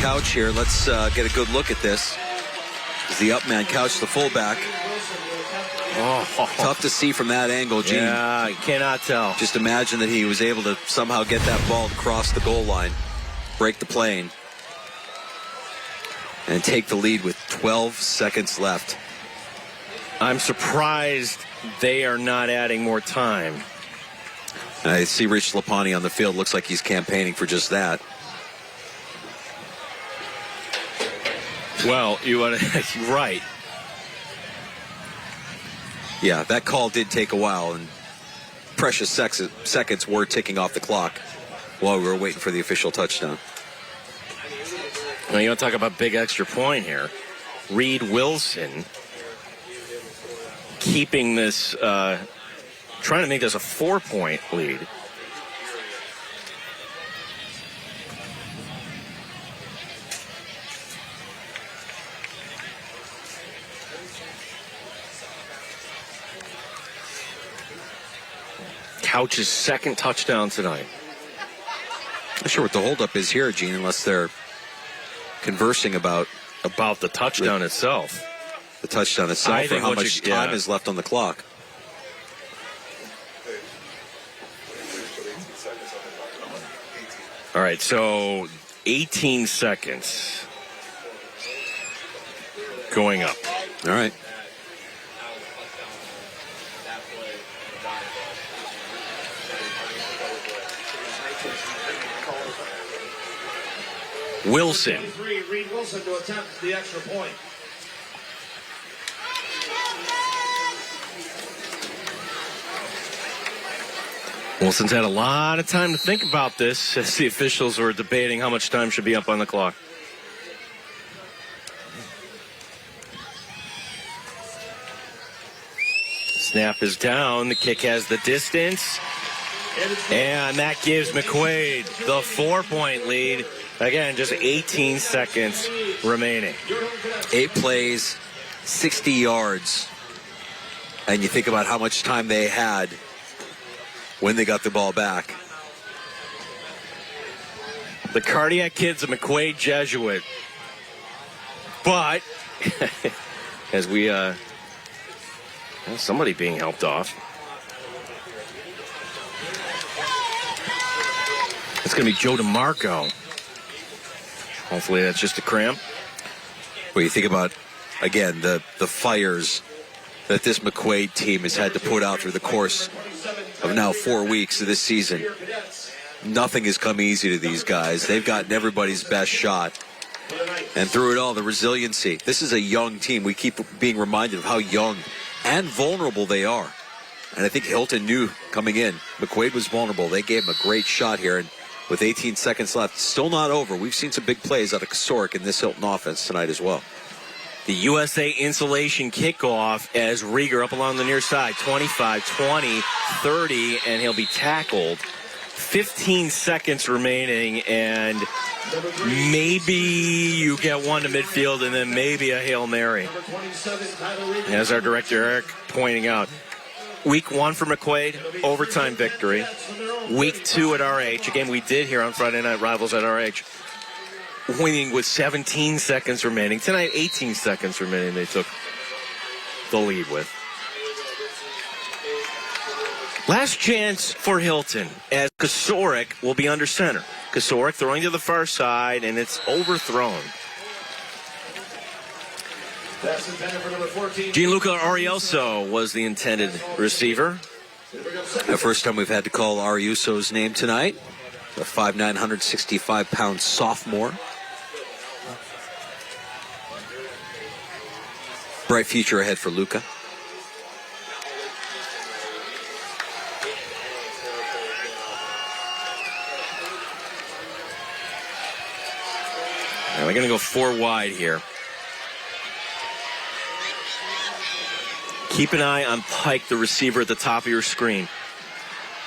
couch here. Let's get a good look at this. As the up man couched the fullback. Oh. Tough to see from that angle, Gene. Yeah, you cannot tell. Just imagine that he was able to somehow get that ball to cross the goal line, break the plane, and take the lead with 12 seconds left. I'm surprised they are not adding more time. I see Rich Lapani on the field. Looks like he's campaigning for just that. Well, you're right. Yeah, that call did take a while, and precious seconds were ticking off the clock while we were waiting for the official touchdown. Well, you want to talk about big extra point here. Reed Wilson keeping this, trying to make this a 4-point lead. Couch's second touchdown tonight. Not sure what the holdup is here, Gene, unless they're conversing about the touchdown itself. The touchdown itself, or how much time is left on the clock. All right, so 18 seconds going up. All right. Wilson. Reed Wilson to attempt the extra point. Wilson's had a lot of time to think about this as the officials were debating how much time should be up on the clock. Snap is down. The kick has the distance. And that gives McQuaid the 4-point lead. Again, just 18 seconds remaining. 8 plays, 60 yards. And you think about how much time they had when they got the ball back. The cardiac kids of McQuaid Jesuit. But, as we, somebody being helped off. It's going to be Joe DeMarco. Hopefully that's just a cramp. Well, you think about, again, the fires that this McQuaid team has had to put out through the course of now 4 weeks of this season. Nothing has come easy to these guys. They've gotten everybody's best shot. And through it all, the resiliency. This is a young team. We keep being reminded of how young and vulnerable they are. And I think Hilton knew coming in, McQuaid was vulnerable. They gave him a great shot here. And with 18 seconds left, still not over. We've seen some big plays out of Kasoric in this Hilton offense tonight as well. The USA insulation kickoff as Rieger up along the near side. 25, 20, 30, and he'll be tackled. 15 seconds remaining, and maybe you get one to midfield and then maybe a Hail Mary. As our director Eric pointing out, Week 1 for McQuaid, overtime victory. Week 2 at RH, a game we did here on Friday Night Rivals at RH, winning with 17 seconds remaining. Tonight, 18 seconds remaining, they took the lead with. Last chance for Hilton, as Kasoric will be under center. Kasoric throwing to the far side, and it's overthrown. Gianluca Arielso was the intended receiver. The first time we've had to call Ariuso's name tonight. The 5'9", 165-pound sophomore. Bright future ahead for Luca. Now they're going to go 4 wide here. Keep an eye on Pike, the receiver at the top of your screen.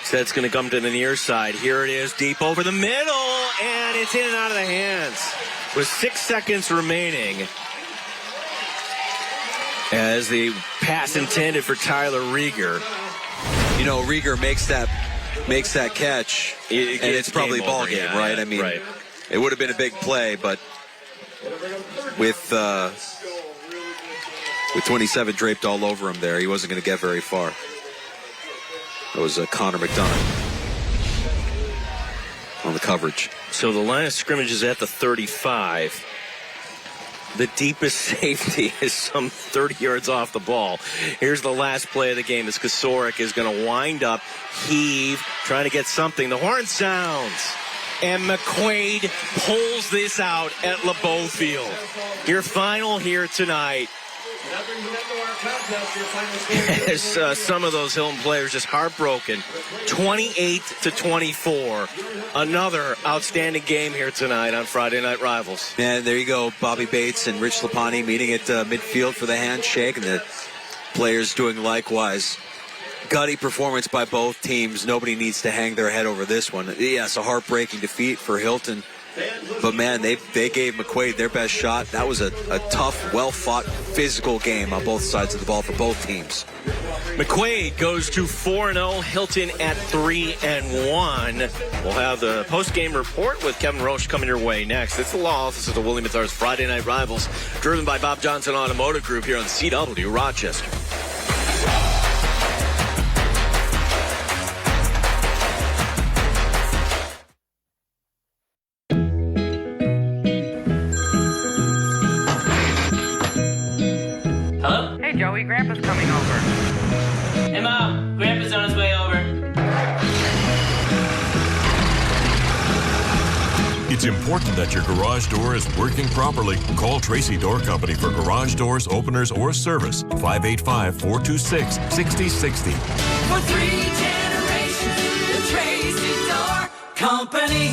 Said it's going to come to the near side. Here it is, deep over the middle, and it's in and out of the hands. With 6 seconds remaining, as the pass intended for Tyler Rieger. You know, Rieger makes that catch, and it's probably ball game, right? I mean, right. It would have been a big play, but with 27 draped all over him there, he wasn't going to get very far. It was Connor McDonough on the coverage. So the line of scrimmage is at the 35. The deepest safety is some 30 yards off the ball. Here's the last play of the game as Kosarik is going to wind up, heave, trying to get something. The horn sounds, and McQuaid pulls this out at LeBeau Field. Your final here tonight. As some of those Hilton players just heartbroken. 28-24. Another outstanding game here tonight on Friday Night Rivals. And there you go, Bobby Bates and Rich Lapani meeting at midfield for the handshake, and the players doing likewise. Gutty performance by both teams. Nobody needs to hang their head over this one. Yes, a heartbreaking defeat for Hilton. But, man, they gave McQuaid their best shot. That was a tough, well-fought, physical game on both sides of the ball for both teams. McQuaid goes to 4-0. Hilton at 3-1. We'll have the post-game report with Kevin Roche coming your way next. It's the law office of the William Mathers Friday Night Rivals, driven by Bob Johnson Automotive Group here on CW Rochester. Joey, Grandpa's coming over. Hey, Mom, Grandpa's on his way over. It's important that your garage door is working properly. Call Tracy Door Company for garage doors, openers, or service. 585-426-6060. For 3 generations, the Tracy Door Company.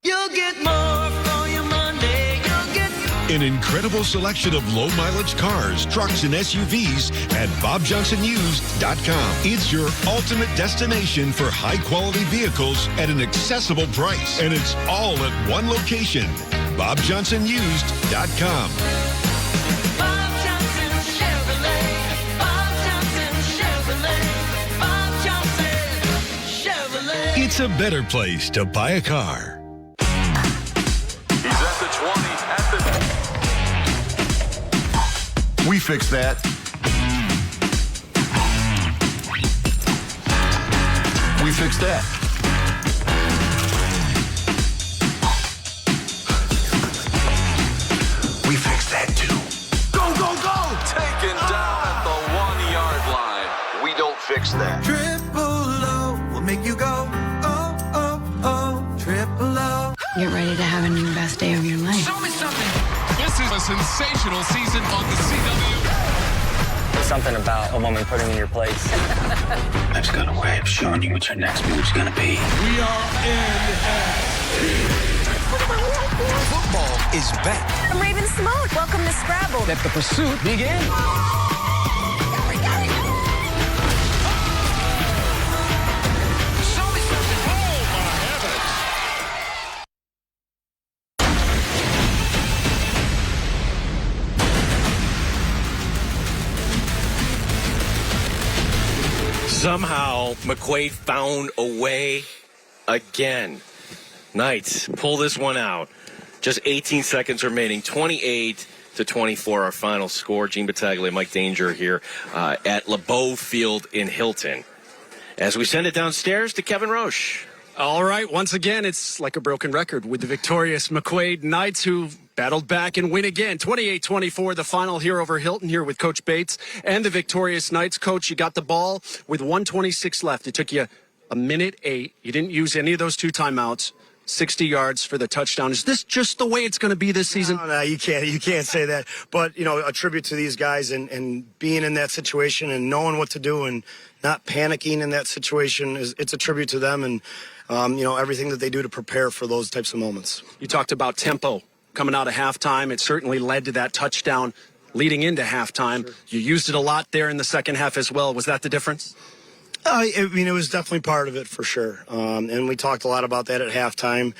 You'll get more for your Monday. You'll get an incredible selection of low-mileage cars, trucks, and SUVs at BobJohnsonUsed.com. It's your ultimate destination for high-quality vehicles at an accessible price, and it's all at one location. BobJohnsonUsed.com. Bob Johnson Chevrolet. Bob Johnson Chevrolet. Bob Johnson Chevrolet. It's a better place to buy a car. He's at the 20, at the... We fixed that. We fixed that. We fixed that too. Go, go, go! Taken down at the 1-yard line. We don't fix that. Triple O will make you go, oh, oh, oh. Triple O. Get ready to have a new best day of your life. Show me something. This is a sensational season on the CW. There's something about a woman putting in your place. I've just got a way of showing you what your next move's gonna be. We are in Football is back. I'm Raven Simone. Welcome to Scrabble. Let the pursuit begin. Show me something. Oh, my heavens. Somehow, McQuaid found a way again. Knights pull this one out. Just 18 seconds remaining. 28-24, our final score. Gene Battaglia, Mike Danger here at LeBeau Field in Hilton. As we send it downstairs to Kevin Roche. All right, once again, it's like a broken record with the victorious McQuaid Knights, who battled back and win again. 28-24, the final here over Hilton, here with Coach Bates and the victorious Knights. Coach, you got the ball with 1:26 left. It took you a minute 8. You didn't use any of those 2 timeouts. 60 yards for the touchdown. Is this just the way it's going to be this season? No, you can't say that. But, you know, a tribute to these guys and being in that situation and knowing what to do and not panicking in that situation, it's a tribute to them and, you know, everything that they do to prepare for those types of moments. You talked about tempo coming out of halftime. It certainly led to that touchdown leading into halftime. Sure. You used it a lot there in the second half as well. Was that the difference? I mean, it was definitely part of it for sure. And we talked a lot about that at halftime.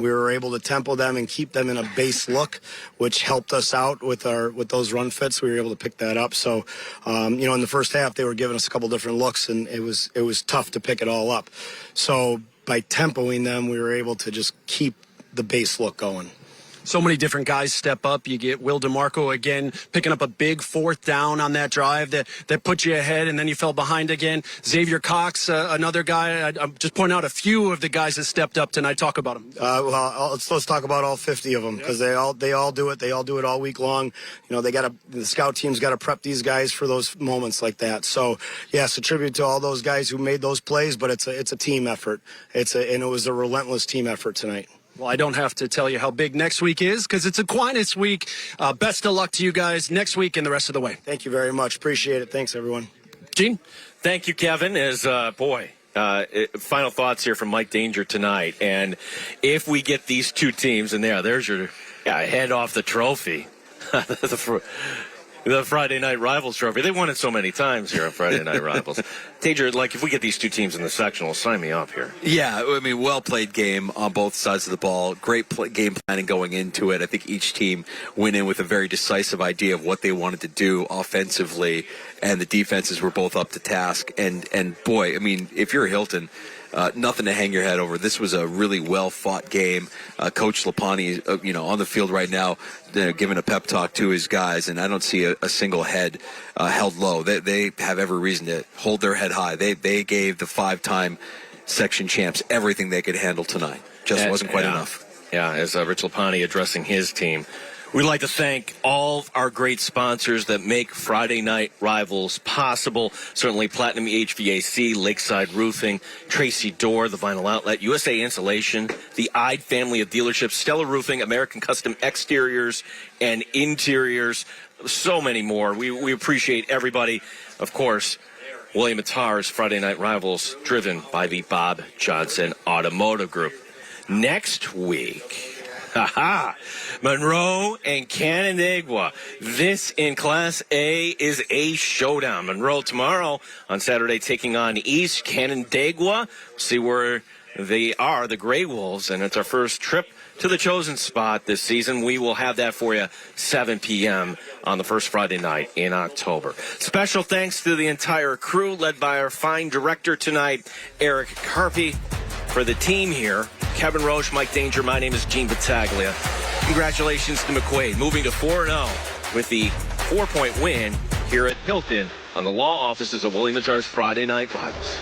We were able to tempo them and keep them in a base look, which helped us out with those run fits. We were able to pick that up. So, you know, in the first half, they were giving us a couple different looks, and it was tough to pick it all up. So by tempoing them, we were able to just keep the base look going. So many different guys step up. You get Will DeMarco again picking up a big 4th down on that drive that put you ahead, and then you fell behind again. Xavier Cox, another guy. I'm just pointing out a few of the guys that stepped up tonight. Talk about them. Let's talk about all 50 of them, because they all do it. They all do it all week long. You know, the scout team's got to prep these guys for those moments like that. So yes, a tribute to all those guys who made those plays, but it's a team effort. And it was a relentless team effort tonight. Well, I don't have to tell you how big next week is, because it's Aquinas week. Best of luck to you guys next week and the rest of the way. Thank you very much. Appreciate it. Thanks, everyone. Gene? Thank you, Kevin. Final thoughts here from Mike Danger tonight. And if we get these two teams, and there's your head off the trophy. The Friday Night Rivals trophy. They won it so many times here on Friday Night Rivals. Danger, if we get these two teams in the sectional, sign me up here. Yeah, I mean, well-played game on both sides of the ball. Great game planning going into it. I think each team went in with a very decisive idea of what they wanted to do offensively, and the defenses were both up to task. And boy, I mean, if you're Hilton, nothing to hang your head over. This was a really well-fought game. Coach Lapani, on the field right now, giving a pep talk to his guys, and I don't see a single head held low. They have every reason to hold their head high. They gave the 5-time section champs everything they could handle tonight. Just wasn't quite enough. Yeah, as Rich Lapani addressing his team. We'd like to thank all of our great sponsors that make Friday Night Rivals possible. Certainly Platinum HVAC, Lakeside Roofing, Tracy Door, The Vinyl Outlet, USA Insulation, the Ide family of dealerships, Stellar Roofing, American Custom Exteriors and Interiors, so many more. We appreciate everybody. Of course, William Attar's Friday Night Rivals, driven by the Bob Johnson Automotive Group. Next week... Monroe and Canandaigua. This in Class A is a showdown. Monroe tomorrow on Saturday taking on East Canandaigua. See where they are, the Gray Wolves, and it's our first trip to the chosen spot this season. We will have that for you 7 p.m. on the first Friday night in October. Special thanks to the entire crew led by our fine director tonight, Eric Carpy. For the team here, Kevin Roche, Mike Danger, my name is Gene Battaglia. Congratulations to McQuaid, moving to 4-0 with the 4-point win here at Hilton on the law offices of William Attar's Friday Night Rivals.